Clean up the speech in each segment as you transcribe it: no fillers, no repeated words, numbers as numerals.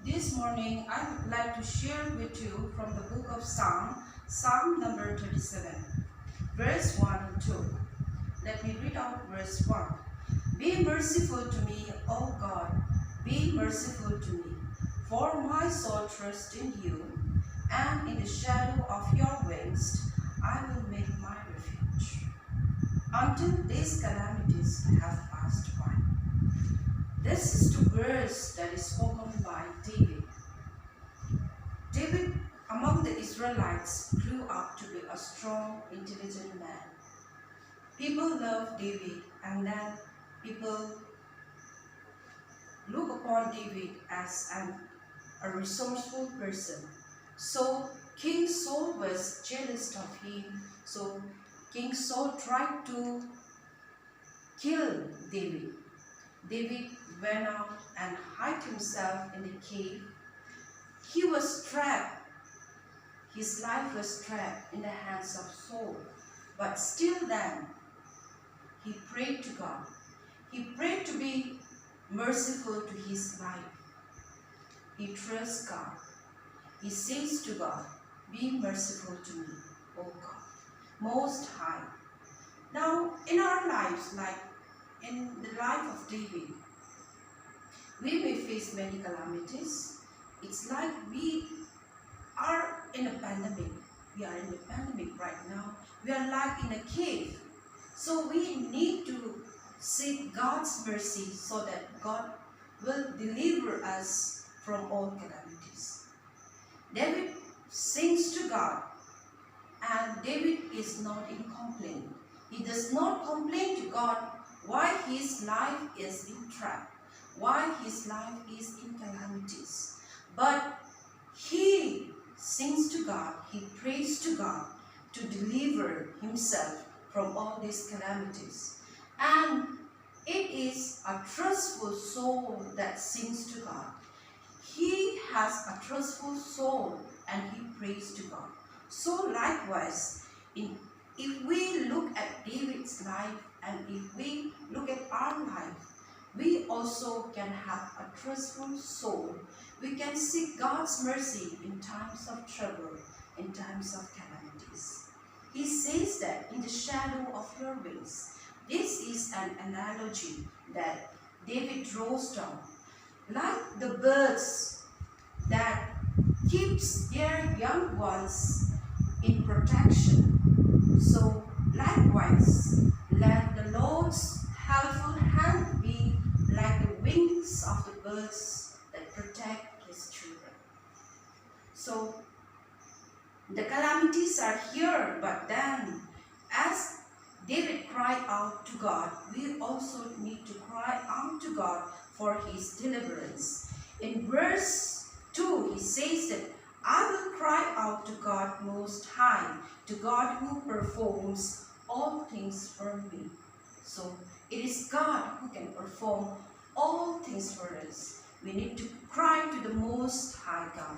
This morning I would like to share with you from the book of Psalm number 37, verse 1 and 2. Let me read out verse 1. Be merciful to me, O God, be merciful to me, for my soul trusts in you, and in the shadow of your wings I will make my refuge, until these calamities have passed by. This is the verse that is spoken by David. David, among the Israelites, grew up to be a strong, intelligent man. People loved David, and then people look upon David as a resourceful person. So King Saul was jealous of him. So King Saul tried to kill David. David went out and hid himself in the cave. He was trapped. His life was trapped in the hands of Saul. But still then, he prayed to God. He prayed to be merciful to his life. He trusts God. He says to God, be merciful to me, O God, Most High. Now, in our lives, like in the life of David, we may face many calamities. It's like we are in a pandemic. We are in a pandemic right now. We are like in a cave. So we need to seek God's mercy so that God will deliver us from all calamities. David sings to God, and David is not in complaint. He does not complain to God why his life is in trap, why his life is in calamities. But he sings to God, he prays to God to deliver himself from all these calamities. And it is a trustful soul that sings to God. He has a trustful soul and he prays to God. So likewise, if we look at David's life and if we look at our life, we also can have a trustful soul. We can seek God's mercy in times of trouble, in times of calamities. He says that in the shadow of your wings. This is an analogy that David draws down. Like the birds that keeps their young ones in protection, so likewise let the Lord's helpful hand be like the wings of the birds that protect his children. So the calamities are here, but then as David cried out to God, we also need to cry out to God for his deliverance. In verse 2, he says that I will cry out to God Most High, to God who performs all things for me. So it is God who can perform all things for us. We need to cry to the Most High God.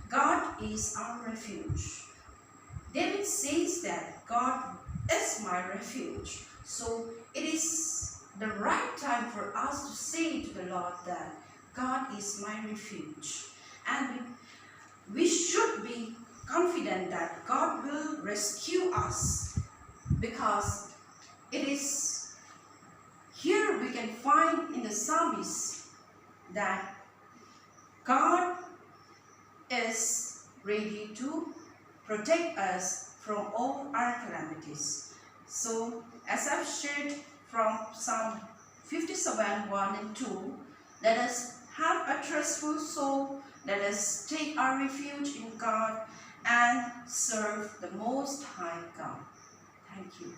God is our refuge. David says that God is my refuge. So it is the right time for us to say to the Lord that God is my refuge. And we should be confident that God will rescue us, because it is here we can find in the psalmist that God is ready to protect us from all our calamities. So, as I've shared from Psalm 57, 1 and 2, let us have a trustful soul, let us take our refuge in God and serve the Most High God. Thank you.